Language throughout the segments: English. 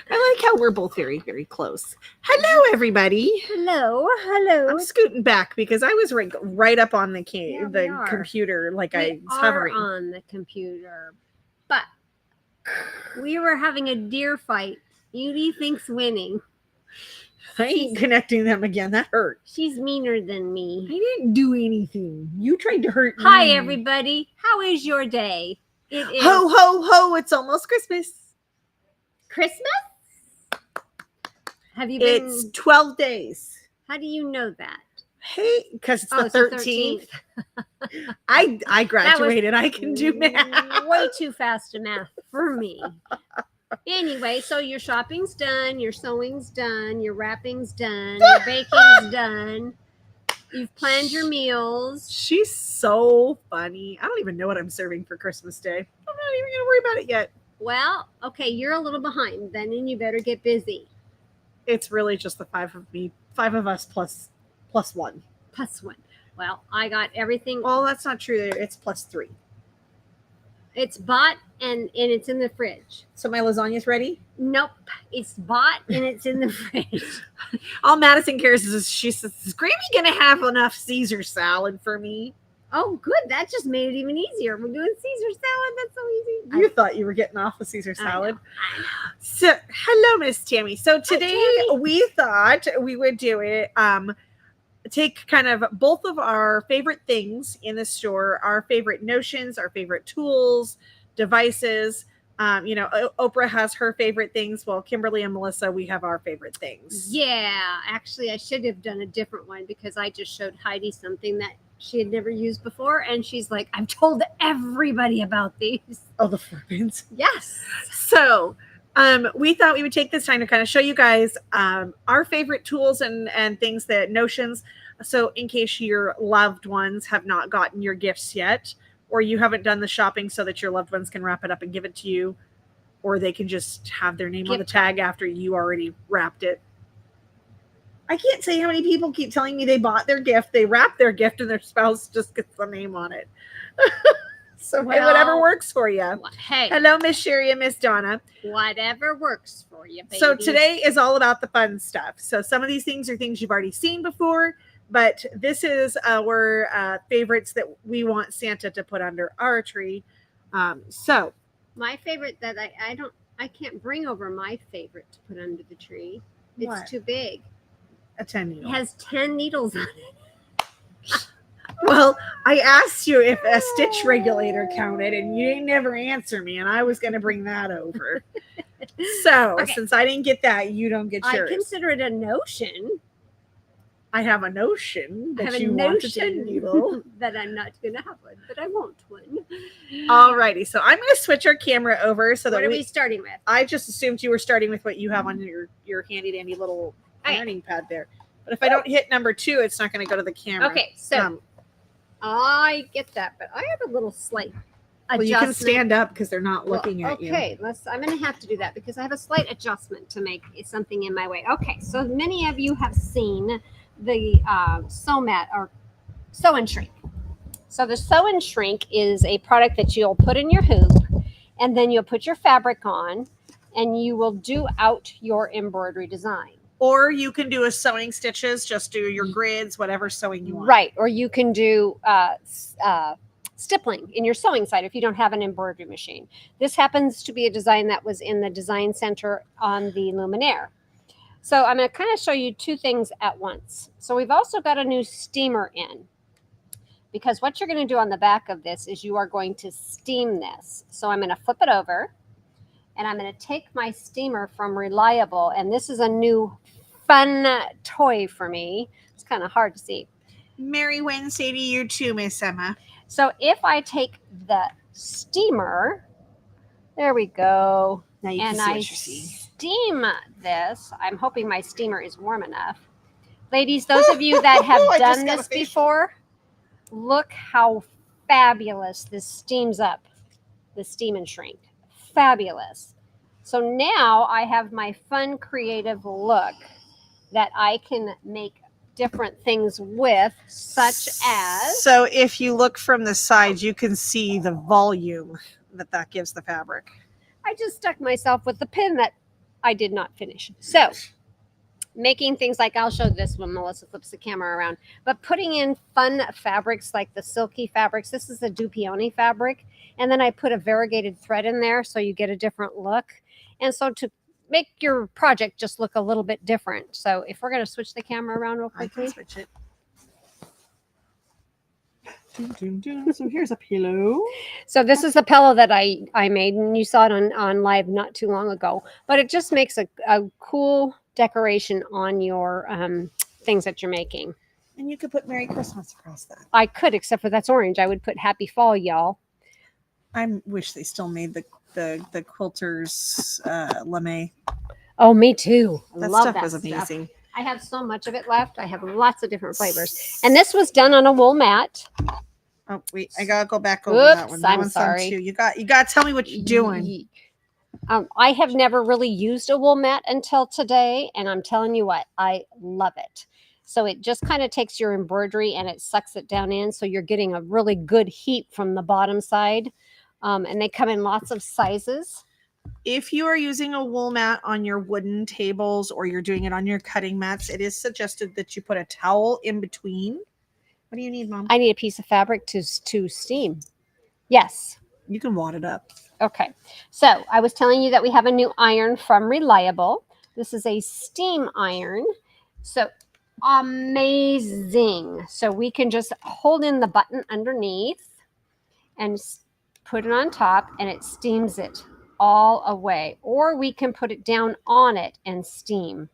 I like how we're both very, very close. Hello, everybody. Hello. I'm scooting back because I was right up on the Yeah, we are. computer, like I was are hovering. on the computer, but we were having a deer fight. Edie thinks winning. I ain't connecting them again. That hurt. She's meaner than I me. didn't do anything. You tried to hurt me. Hi, everybody. How is your day? It is Ho, ho, ho. It's almost Christmas. Christmas? Have you been? It's 12 days. How do you know that? Hey, because it's the it's 13th. I graduated. I can do math. Way too fast to math for me. Anyway, so your shopping's done, your sewing's done, your wrapping's done, your baking's done. You've planned your meals. She's so funny. I don't even know what I'm serving for Christmas Day. I'm not even going to worry about it yet. Well, okay, you're a little behind then, and you better get busy. It's really just the 5 of us plus one. Plus one. Well, I got everything. Well, that's not true. It's plus 3. It's bought and it's in the fridge. So my lasagna's ready? Nope. It's bought and it's in the fridge. All Madison cares is she says, is Grammy going to have enough Caesar salad for me? Oh, good. That just made it even easier. We're doing Caesar salad. That's so easy. You thought you were getting off of Caesar salad. I know. So, hello, Miss Tammy. So today we thought we would do it. Take kind of both of our favorite things in the store, our favorite notions, our favorite tools, devices. Oprah has her favorite things. Well, Kimberly and Melissa, we have our favorite things. Yeah, actually, I should have done a different one because I just showed Heidi something that she had never used before. And she's like, I've told everybody about these. Oh, the Forbins. Yes. So we thought we would take this time to kind of show you guys our favorite tools and things that notions. So in case your loved ones have not gotten your gifts yet, or you haven't done the shopping so that your loved ones can wrap it up and give it to you, or they can just have their name on the tag after you already wrapped it. I can't say how many people keep telling me they bought their gift, they wrapped their gift, and their spouse just gets the name on it. So whatever works for you. Hey. Hello, Miss Sherry and Miss Donna. Whatever works for you, baby. So today is all about the fun stuff. So some of these things are things you've already seen before, but this is our favorites that we want Santa to put under our tree. So my favorite that I can't bring over my favorite to put under the tree. It's too big. A 10 needle. It has 10 needles on it. Well, I asked you if a stitch regulator counted, and you didn't never answer me, and I was going to bring that over. So, since I didn't get that, you don't get yours. I consider it a notion. I have a notion that you want a 10 needle. That I'm not going to have one, but I want one. Alrighty, so I'm going to switch our camera over so that what are we starting with? I just assumed you were starting with what you have on your handy dandy little ironing pad there. But if I don't hit number 2, it's not going to go to the camera. Okay, so I get that, but I have a little slight adjustment. Well, you can stand up because they're not looking at you. Okay, I'm going to have to do that because I have a slight adjustment to make something in my way. Okay, so many of you have seen the sew mat or sew and shrink. So the sew and shrink is a product that you'll put in your hoop, and then you'll put your fabric on, and you will do out your embroidery design. Or you can do a sewing stitches, just do your grids, whatever sewing you want. Right. Or you can do stippling in your sewing side if you don't have an embroidery machine. This happens to be a design that was in the design center on the Luminaire. So I'm going to kind of show you 2 things at once. So we've also got a new steamer in, because what you're going to do on the back of this is you are going to steam this. So I'm going to flip it over, and I'm going to take my steamer from Reliable, and this is a new fun toy for me. It's kind of hard to see. Merry Wednesday to you too, Miss Emma. So if I take the steamer, there we go, now you and can see I what you're seeing. Steam this, I'm hoping my steamer is warm enough. Ladies, those of you that have done this before, look how fabulous this steams up, the steam and shrink. Fabulous. So now I have my fun, creative look that I can make different things with, such as... So if you look from the side, you can see the volume that gives the fabric. I just stuck myself with the pin that I did not finish. So making things like, I'll show this when Melissa flips the camera around, but putting in fun fabrics like the silky fabrics. This is a Dupioni fabric. And then I put a variegated thread in there so you get a different look. And so to make your project just look a little bit different. So if we're going to switch the camera around real I quickly. can switch it. So here's a pillow. So this is the pillow that I made, and you saw it on live not too long ago. But it just makes a cool decoration on your things that you're making. And you could put Merry Christmas across that. I could, except for that's orange. I would put Happy Fall, y'all. I wish they still made the quilters lame. Oh, me too. I That love stuff that was stuff. amazing. I have so much of it left. I have lots of different flavors. And this was done on a wool mat. Oh wait, I gotta go back over Oops, that one. That I'm one's sorry. on two. You gotta tell me what you're doing. I have never really used a wool mat until today, and I'm telling you what, I love it. So it just kind of takes your embroidery and it sucks it down in, so you're getting a really good heat from the bottom side. And they come in lots of sizes. If you are using a wool mat on your wooden tables or you're doing it on your cutting mats, it is suggested that you put a towel in between. What do you need, Mom? I need a piece of fabric to steam. Yes. You can wad it up. Okay. So I was telling you that we have a new iron from Reliable. This is a steam iron. So amazing. So we can just hold in the button underneath and put it on top, and it steams it all away. Or we can put it down on it and steam.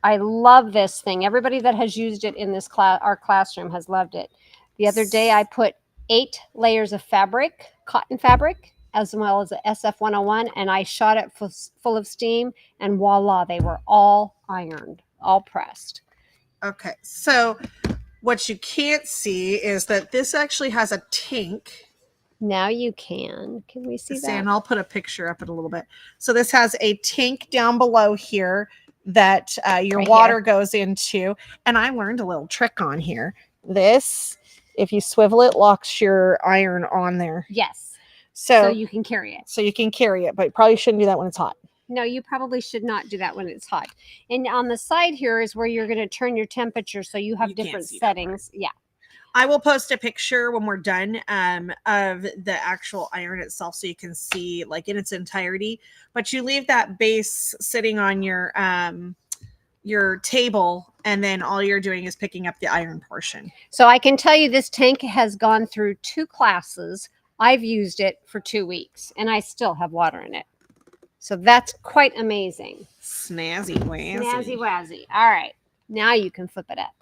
I love this thing. Everybody that has used it in this class, our classroom, has loved it. The other day I put 8 layers of fabric, cotton fabric, as well as a SF101, and I shot it full of steam, and voila, they were all ironed, all pressed. Okay, so what you can't see is that this actually has a tank. Now you can. Can we see that? And I'll put a picture up in a little bit. So this has a tank down below here that your Right water here. goes into. And I learned a little trick on here. This, if you swivel it, locks your iron on there. Yes. So So you can carry it. So you can carry it, but you probably shouldn't do that when it's hot. No, you probably should not do that when it's hot. And on the side here is where you're going to turn your temperature, so you have You can't different see that settings. Yeah. I will post a picture when we're done of the actual iron itself so you can see like in its entirety. But you leave that base sitting on your table, and then all you're doing is picking up the iron portion. So I can tell you this tank has gone through 2 classes. I've used it for 2 weeks, and I still have water in it. So that's quite amazing. Snazzy wazzy. Snazzy wazzy. All right. Now you can flip it up.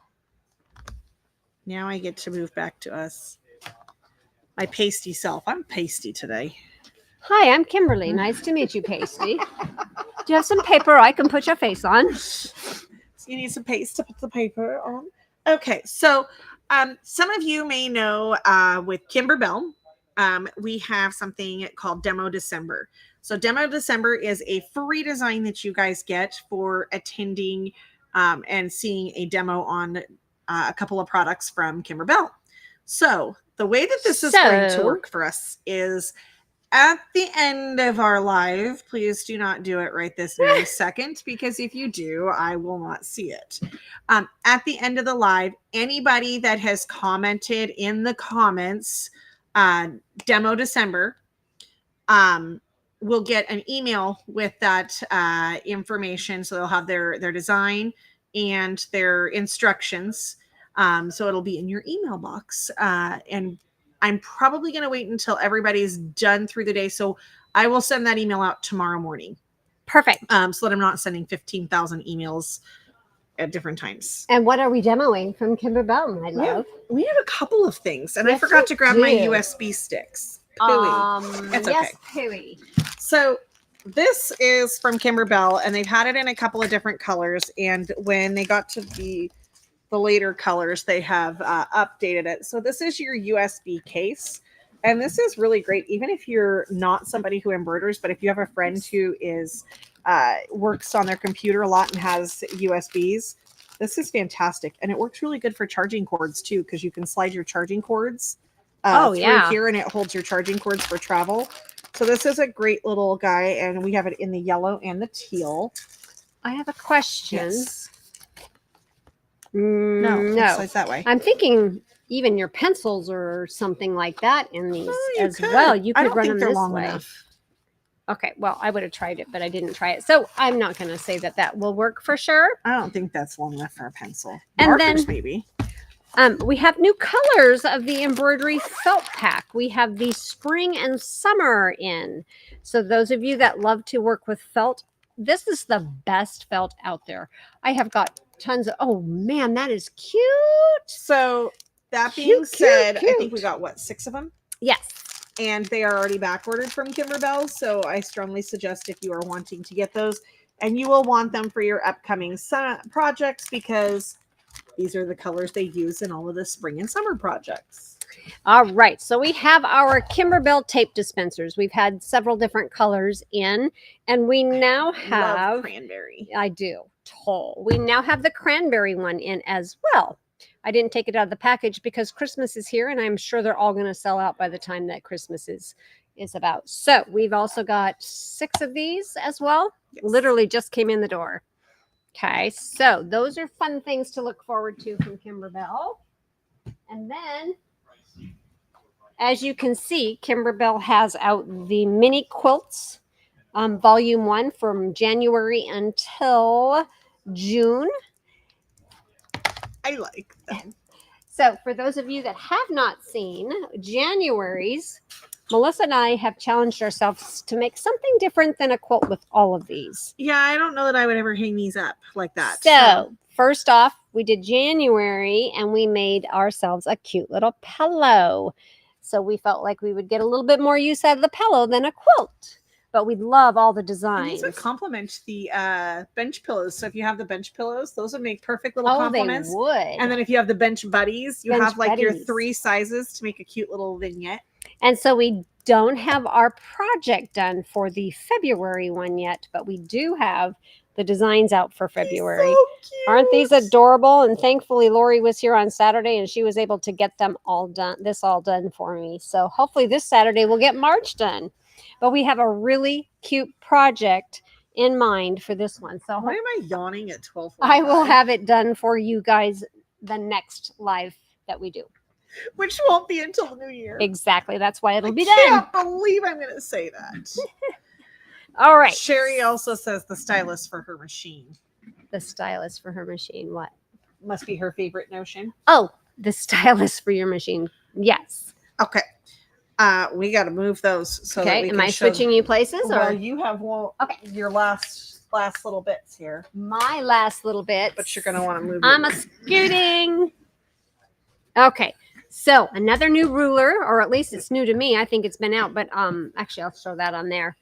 Now I get to move back to us. My pasty self. I'm pasty today. Hi, I'm Kimberly. Nice to meet you, Pasty. Do you have some paper I can put your face on? So you need some paste to put the paper on. Okay, so some of you may know with Kimber Bell, we have something called Demo December. So Demo December is a free design that you guys get for attending and seeing a demo on a couple of products from Kimber Bell. So the way that this is going to work for us is at the end of our live, please do not do it right this very second, because if you do, I will not see it. At the end of the live, anybody that has commented in the comments, Demo December, will get an email with that information. So they'll have their design and their instructions. So it'll be in your email box. And I'm probably going to wait until everybody's done through the day. So I will send that email out tomorrow morning. Perfect. So that I'm not sending 15,000 emails at different times. And what are we demoing from Kimber Bell, my love? We have a couple of things. And I Yes, forgot we to grab my do. USB sticks. Pooey. It's yes, okay. Pooey. So this is from Kimber Bell, and they've had it in a couple of different colors. And when they got to the later colors, they have updated it. So this is your USB case, and this is really great. Even if you're not somebody who embroiders, but if you have a friend who is works on their computer a lot and has USBs, this is fantastic. And it works really good for charging cords too, because you can slide your charging cords through here, and it holds your charging cords for travel. So this is a great little guy, and we have it in the yellow and the teal. I have a question. Yes. No, It's like that way. I'm thinking even your pencils or something like that in these as could. well. You I could don't run think them they're this long way. enough. Okay, well, I would have tried it, but I didn't try it. So I'm not going to say that that will work for sure. I don't think that's long enough for a pencil. And Markers, then maybe. we have new colors of the embroidery felt pack. We have the spring and summer in. So those of you that love to work with felt, this is the best felt out there. I have got tons of, oh man, that is cute. So that being said, I think we got what, 6 of them? Yes. And they are already back ordered from Kimberly. So I strongly suggest if you are wanting to get those, and you will want them for your upcoming projects, because these are the colors they use in all of the spring and summer projects. All right. So we have our Kimberly tape dispensers. We've had several different colors in, and we now have love cranberry. I do. We now have the cranberry one in as well. I didn't take it out of the package because Christmas is here, and I'm sure they're all going to sell out by the time that Christmas is about. So we've also got 6 of these as well. Yes. Literally just came in the door. Okay, so those are fun things to look forward to from Kimberly. And then, as you can see, Kimberly has out the mini quilts, volume 1 from January until June. I like them. So for those of you that have not seen January's, Melissa and I have challenged ourselves to make something different than a quilt with all of these. Yeah, I don't know that I would ever hang these up like that. So first off, we did January, and we made ourselves a cute little pillow. So we felt like we would get a little bit more use out of the pillow than a quilt. But we love all the designs. And these would complement the bench pillows. So if you have the bench pillows, those would make perfect little compliments. They would. And then if you have the bench buddies, you have like your 3 sizes to make a cute little vignette. And so we don't have our project done for the February one yet, but we do have the designs out for February. So cute. Aren't these adorable? And thankfully Lori was here on Saturday, and she was able to get them all done, all done for me. So hopefully this Saturday we'll get March done. But we have a really cute project in mind for this one. So why am I yawning at 12:45? I will have it done for you guys the next live that we do. Which won't be until the new year. Exactly. That's why it'll be done. I can't believe I'm going to say that. All right. Sherry also says the stylus for her machine. The stylus for her machine. What? Must be her favorite notion. Oh, the stylus for your machine. Yes. Okay. We got to move those. So okay. That we Am can I switching you places? Well, or you have your last little bits here. My last little bits. But you're going to want to move. I'm a scooting. Okay. So another new ruler, or at least it's new to me. I think it's been out, but actually I'll throw that on there.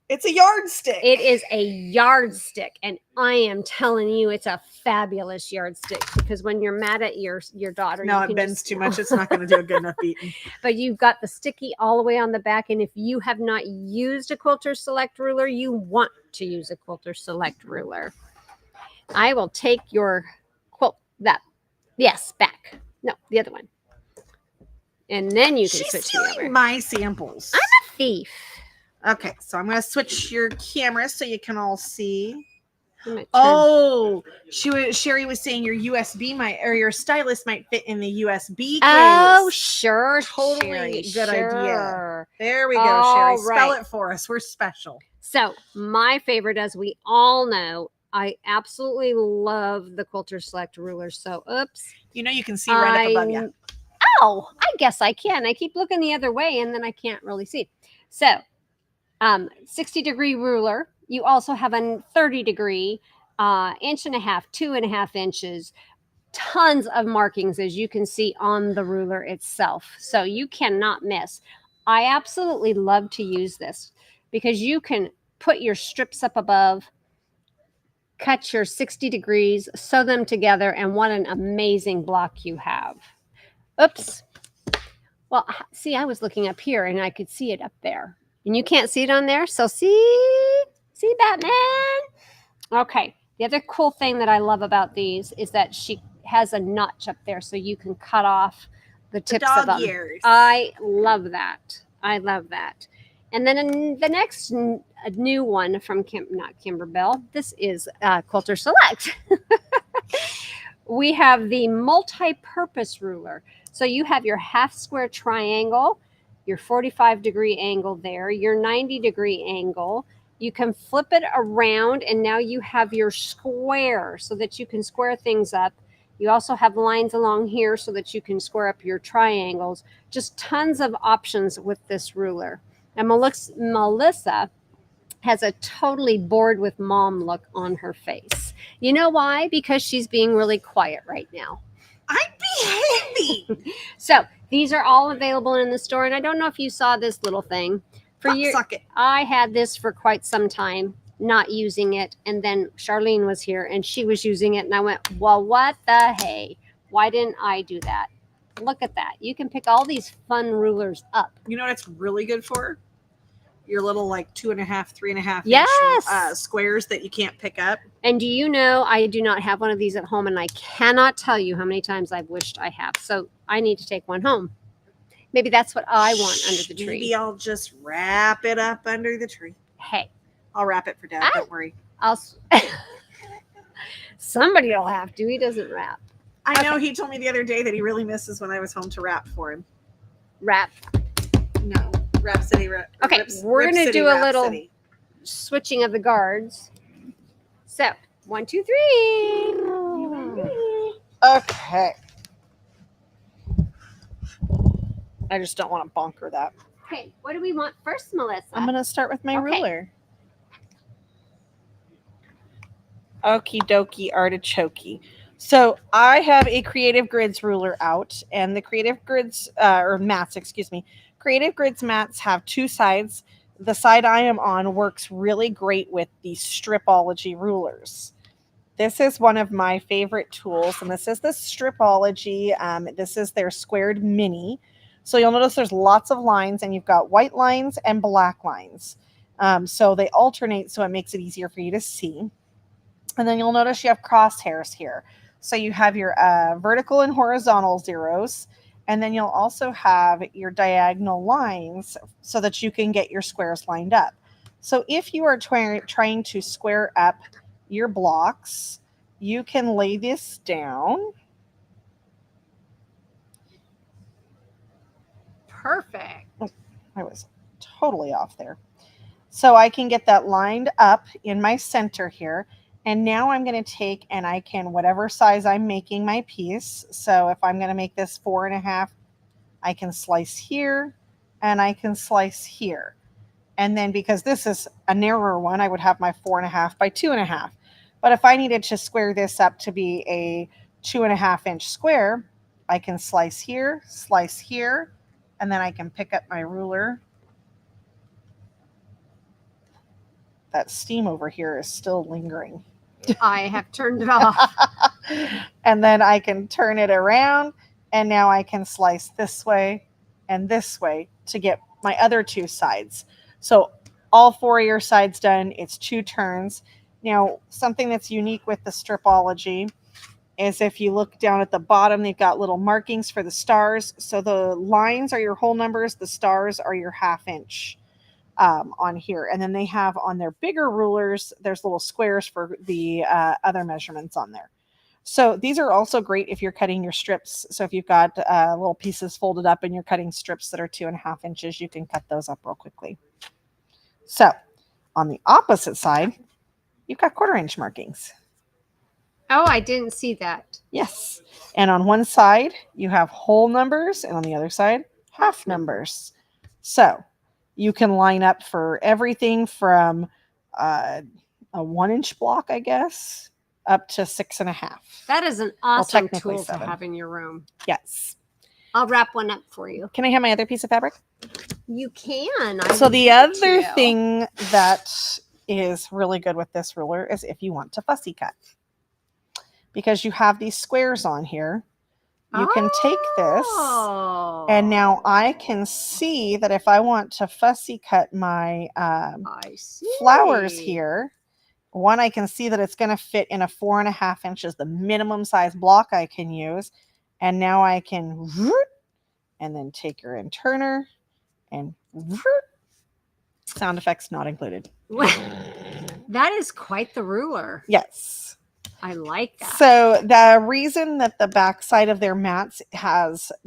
It's a yardstick. It is a yardstick, and I am telling you, it's a fabulous yardstick, because when you're mad at your daughter, no, it bends too much. It's not going to do a good enough beating. But you've got the sticky all the way on the back, and if you have not used a Quilter Select ruler, you want to use a Quilter Select ruler. I will take your quilt back. No, the other one. And then you can switch me over. My samples. I'm a thief. Okay, so I'm going to switch your camera so you can all see. Oh, Sherry was saying your USB your stylus might fit in the USB case. Oh, sure. Totally Sherry, good idea. There we go, all Sherry. Spell it for us. We're special. So my favorite, as we all know, I absolutely love the Quilter Select ruler. So, oops. You know, you can see right up above you. Oh, I guess I can. I keep looking the other way, and then I can't really see. So, 60-degree ruler. You also have a 30-degree, 1.5 inches, 2.5 inches. Tons of markings, as you can see on the ruler itself. So you cannot miss. I absolutely love to use this because you can put your strips up above, cut your 60 degrees, sew them together, and what an amazing block you have. Oops. Well, see, I was looking up here and I could see it up there. And you can't see it on there. So see, Batman? Okay. The other cool thing that I love about these is that she has a notch up there so you can cut off the tips of them. Ears. I love that. I love that. And then the next a new one from not Kimberbell. This is Quilter Select. We have the multi-purpose ruler. So you have your half square triangle, your 45-degree angle there, your 90-degree angle. You can flip it around, and now you have your square so that you can square things up. You also have lines along here so that you can square up your triangles. Just tons of options with this ruler. And Melissa has a totally bored with mom look on her face. You know why? Because she's being really quiet right now. I'm behaving. So these are all available in the store. And I don't know if you saw this little thing. For years, I had this for quite some time, not using it. And then Charlene was here and she was using it. And I went, well, what the hey? Why didn't I do that? Look at that. You can pick all these fun rulers up. You know what it's really good for? Your little like 2.5, 3.5 yes. inch squares that you can't pick up. And do you know I do not have one of these at home, and I cannot tell you how many times I've wished I have. So I need to take one home. Maybe that's what I want under the tree. Maybe I'll just wrap it up under the tree. Hey, I'll wrap it for Dad. Don't worry. Somebody will have to. He doesn't wrap. I know. He told me the other day that he really misses when I was home to wrap for him. Wrap. No. Rhapsody. Okay, we're going to do a little switching of the guards. So, 1, 2, 3. Okay. I just don't want to bonker that. Okay, what do we want first, Melissa? I'm going to start with my ruler. Okie dokie artichoke. So I have a Creative Grids ruler out, and the Creative Grids, or mats, excuse me. Creative Grids mats have two sides. The side I am on works really great with the Stripology rulers. This is one of my favorite tools, and this is the Stripology. This is their squared mini. So you'll notice there's lots of lines, and you've got white lines and black lines. So they alternate, so it makes it easier for you to see. And then you'll notice you have crosshairs here. So you have your vertical and horizontal zeros, and then you'll also have your diagonal lines so that you can get your squares lined up. So if you are trying to square up your blocks, you can lay this down. Perfect. Oh, I was totally off there. So I can get that lined up in my center here. And now I'm going to take, and I can, whatever size I'm making my piece. So if I'm going to make this 4.5, I can slice here and I can slice here. And then because this is a narrower one, I would have my 4.5 by 2.5. But if I needed to square this up to be a 2.5 inch square, I can slice here, and then I can pick up my ruler. That steam over here is still lingering. I have turned it off. And then I can turn it around, and now I can slice this way and this way to get my other two sides. So all 4 of your sides done. It's 2 turns. Now, something that's unique with the Stripology is if you look down at the bottom, they've got little markings for the stars. So the lines are your whole numbers. The stars are your 1/2 inch. On here, and then they have on their bigger rulers, there's little squares for the other measurements on there. So these are also great if you're cutting your strips. So if you've got little pieces folded up and you're cutting strips that are 2.5 inches, you can cut those up real quickly. So on the opposite side, you've got 1/4 inch markings. Oh, I didn't see that. Yes. And on one side, you have whole numbers, and on the other side, half numbers. So you can line up for everything from a 1 inch block, I guess, up to 6.5. That is an awesome tool to have in your room. Yes. I'll wrap one up for you. Can I have my other piece of fabric? You can. So the other thing that is really good with this ruler is if you want to fussy cut. Because you have these squares on here. You can take this, and now I can see that if I want to fussy cut my flowers here, one, I can see that it's going to fit in a 4.5 inches, the minimum size block I can use. And now I can, and then take your interner and Sound effects not included. That is quite the ruler. Yes. I like that. So the reason that the back side of their mats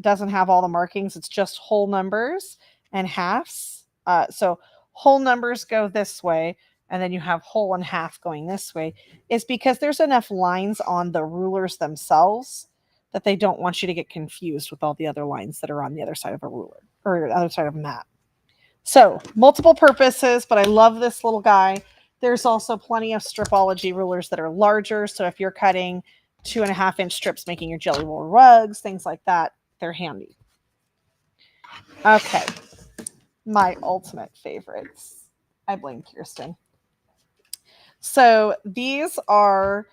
doesn't have all the markings, it's just whole numbers and halves. So whole numbers go this way, and then you have whole and half going this way, is because there's enough lines on the rulers themselves that they don't want you to get confused with all the other lines that are on the other side of a ruler or the other side of a mat. So multiple purposes, but I love this little guy. There's also plenty of stripology rulers that are larger. So if you're cutting 2.5-inch strips, making your jelly roll rugs, things like that, they're handy. Okay. My ultimate favorites. I blame Kirsten. So these are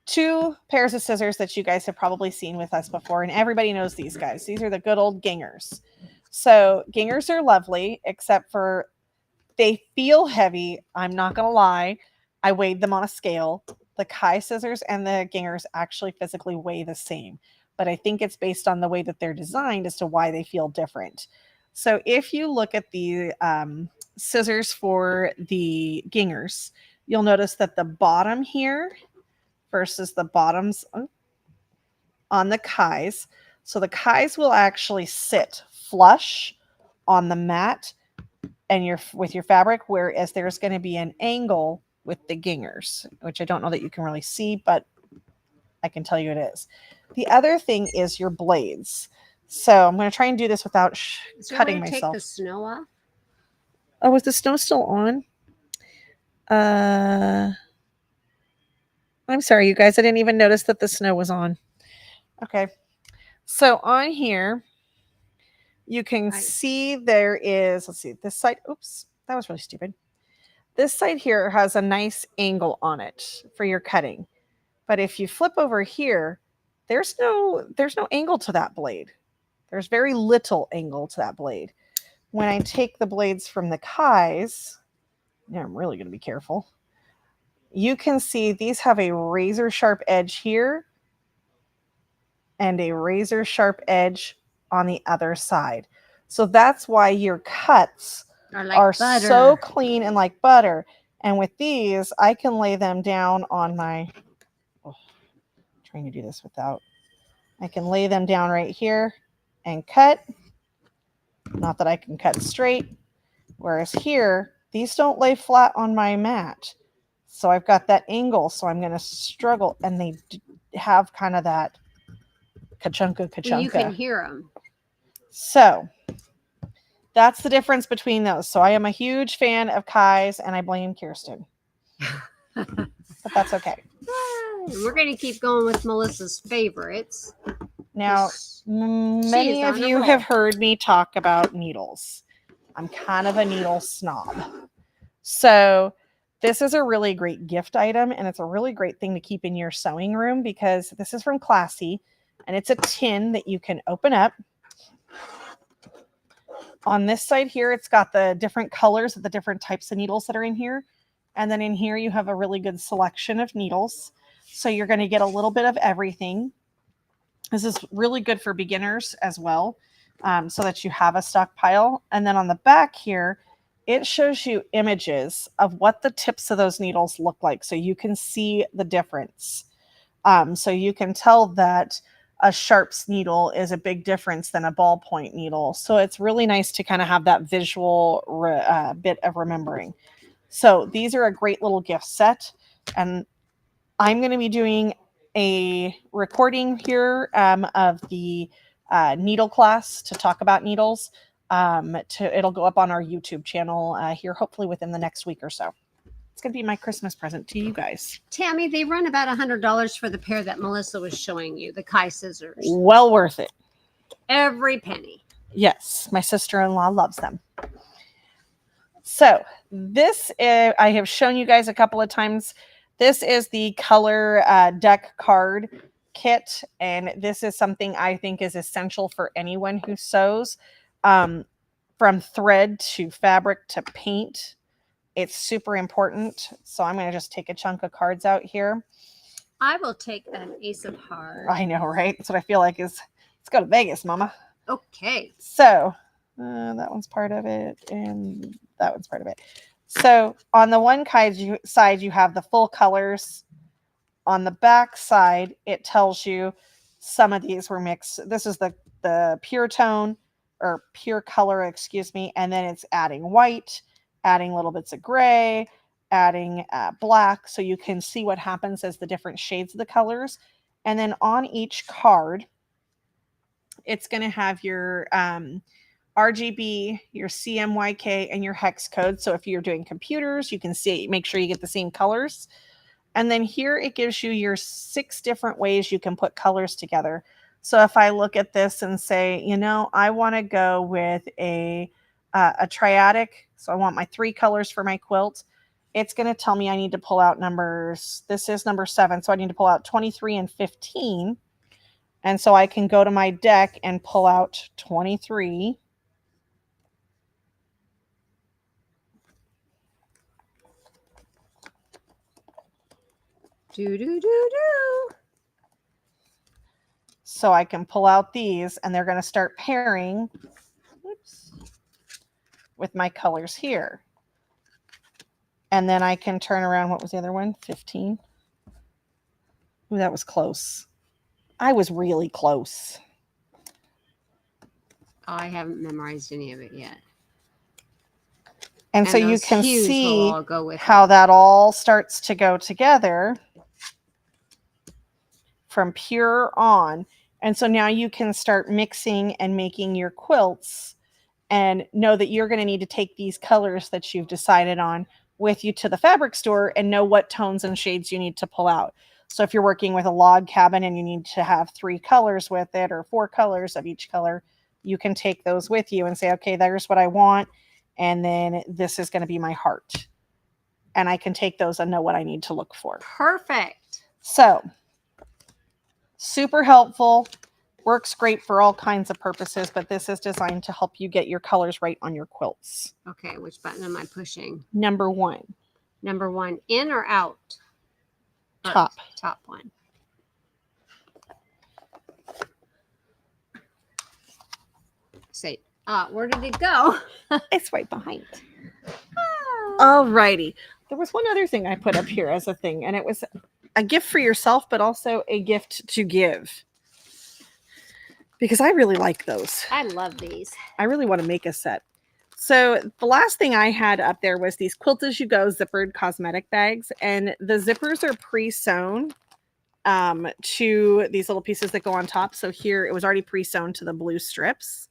2 pairs of scissors that you guys have probably seen with us before, and everybody knows these guys. These are the good old Gingers. So Gingers are lovely, except for they feel heavy. I'm not going to lie. I weighed them on a scale. The Kai scissors and the Gingers actually physically weigh the same, but I think it's based on the way that they're designed as to why they feel different. So if you look at the scissors for the Gingers, you'll notice that the bottom here versus the bottoms on the Kais. So the Kais will actually sit flush on the mat and with your fabric, whereas there's going to be an angle with the Gingers, which I don't know that you can really see, but I can tell you it is. The other thing is your blades. So I'm going to try and do this without cutting myself. Take the snow off? Oh, is the snow still on? I'm sorry, you guys. I didn't even notice that the snow was on. Okay. So on here, you can see there is, let's see, this side. Oops, that was really stupid. This side here has a nice angle on it for your cutting. But if you flip over here, there's no angle to that blade. There's very little angle to that blade. When I take the blades from the Kais, now I'm really going to be careful. You can see these have a razor sharp edge here and a razor sharp edge on the other side. So that's why your cuts are so clean and like butter. And with these, I can lay them down on my, trying to do this without, I can lay them down right here and cut. Not that I can cut straight. Whereas here, these don't lay flat on my mat. So I've got that angle. So I'm going to struggle. And they have kind of that ka-chunka. You can hear them. So that's the difference between those. So I am a huge fan of Kai's, and I blame Kirsten. But that's okay. We're going to keep going with Melissa's favorites. Now, many of you have heard me talk about needles. I'm kind of a needle snob. So this is a really great gift item, and it's a really great thing to keep in your sewing room because this is from Classy, and it's a tin that you can open up. On this side here, it's got the different colors of the different types of needles that are in here. And then in here, you have a really good selection of needles. So you're going to get a little bit of everything. This is really good for beginners as well, so that you have a stockpile. And then on the back here, it shows you images of what the tips of those needles look like. So you can see the difference. So you can tell that a sharps needle is a big difference than a ballpoint needle. So it's really nice to kind of have that visual bit of remembering. So these are a great little gift set. And I'm going to be doing a recording here of the needle class to talk about needles. It'll go up on our YouTube channel here, hopefully within the next week or so. It's going to be my Christmas present to you guys. Tammy, they run about $100 for the pair that Melissa was showing you, the Kai scissors. Well worth it. Every penny. Yes, my sister-in-law loves them. So this, I have shown you guys a couple of times. This is the color deck card kit, and this is something I think is essential for anyone who sews. From thread to fabric to paint, it's super important. So I'm going to just take a chunk of cards out here. I will take an ace of hearts. I know, right? That's what I feel like is, let's go to Vegas, Mama. Okay. So That one's part of it, and that one's part of it. So on the one side, you have the full colors. On the back side, it tells you some of these were mixed. This is the pure tone or pure color, excuse me, and then it's adding white, adding little bits of gray, adding black, so you can see what happens as the different shades of the colors. And then on each card, it's going to have your RGB, your CMYK, and your hex code. So if you're doing computers, you can see, make sure you get the same colors. And then here it gives you your 6 different ways you can put colors together. So if I look at this and say, you know, I want to go with a triadic, so I want my 3 colors for my quilt, it's going to tell me I need to pull out numbers. This is number 7, so I need to pull out 23 and 15. And so I can go to my deck and pull out 23. So I can pull out these, and they're going to start pairing with my colors here. And then I can turn around. What was the other one? 15. Ooh, that was close. I was really close. I haven't memorized any of it yet. And so you can see how that all starts to go together from pure on. And so now you can start mixing and making your quilts, and know that you're going to need to take these colors that you've decided on with you to the fabric store and know what tones and shades you need to pull out. So if you're working with a log cabin and you need to have 3 colors with it, or 4 colors of each color, you can take those with you and say, okay, there's what I want. And then this is going to be my heart. And I can take those and know what I need to look for. Perfect. So super helpful. Works great for all kinds of purposes, but this is designed to help you get your colors right on your quilts. Okay, which button am I pushing? Number 1. Number 1, in or out? Top. Top one. Say, where did it go? It's right behind. All righty. There was one other thing I put up here as a thing, and it was a gift for yourself, but also a gift to give. Because I really like those. I love these. I really want to make a set. So the last thing I had up there was these Quilt As You Go zippered cosmetic bags. And the zippers are pre-sewn to these little pieces that go on top. So here it was already pre-sewn to the blue strips.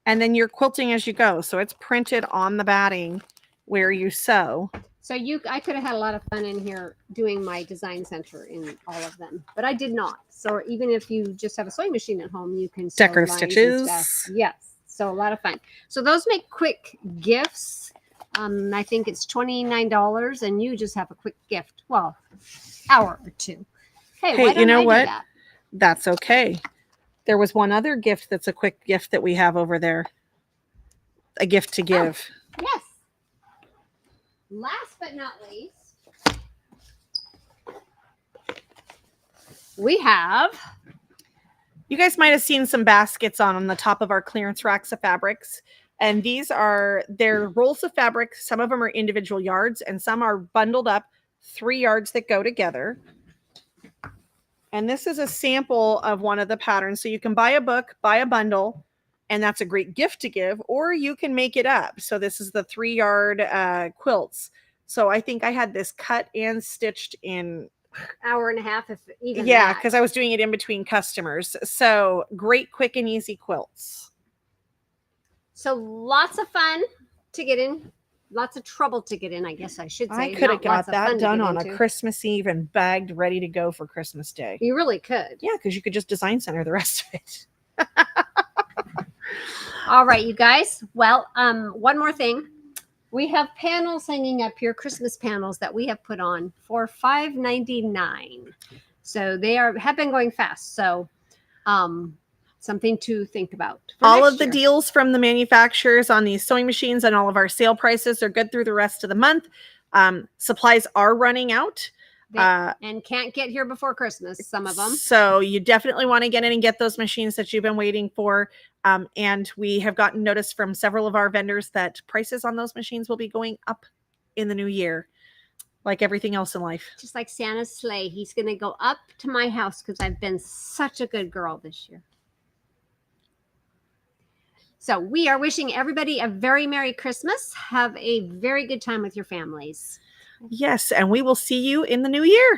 And then you're quilting as you go. So it's printed on the batting where you sew. So I could have had a lot of fun in here doing my design center in all of them, but I did not. So even if you just have a sewing machine at home, you can sew decorative stitches. Yes. So a lot of fun. So those make quick gifts. I think it's $29 and you just have a quick gift. Well, hour or 2. Hey, you know what? That's okay. There was one other gift that's a quick gift that we have over there. A gift to give. Oh, yes. Last but not least, we have. You guys might have seen some baskets on the top of our clearance racks of fabrics. And they're rolls of fabric. Some of them are individual yards and some are bundled up, 3 yards that go together. And this is a sample of one of the patterns. So you can buy a book, buy a bundle, and that's a great gift to give, or you can make it up. So this is the 3-yard quilts. So I think I had this cut and stitched in hour and a half, if even. Yeah, because I was doing it in between customers. So great, quick and easy quilts. So lots of fun to get in. Lots of trouble to get in, I guess I should say. I could have got that done on a Christmas Eve and bagged ready to go for Christmas Day. You really could. Yeah, because you could just design center the rest of it. All right, you guys. Well, one more thing. We have panels hanging up here, Christmas panels that we have put on for $5.99. So they have been going fast. So something to think about. All of the deals from the manufacturers on these sewing machines and all of our sale prices are good through the rest of the month. Supplies are running out. And can't get here before Christmas, some of them. So you definitely want to get in and get those machines that you've been waiting for. And we have gotten notice from several of our vendors that prices on those machines will be going up in the new year, like everything else in life. Just like Santa's sleigh, he's going to go up to my house because I've been such a good girl this year. So we are wishing everybody a very Merry Christmas. Have a very good time with your families. Yes, and we will see you in the new year.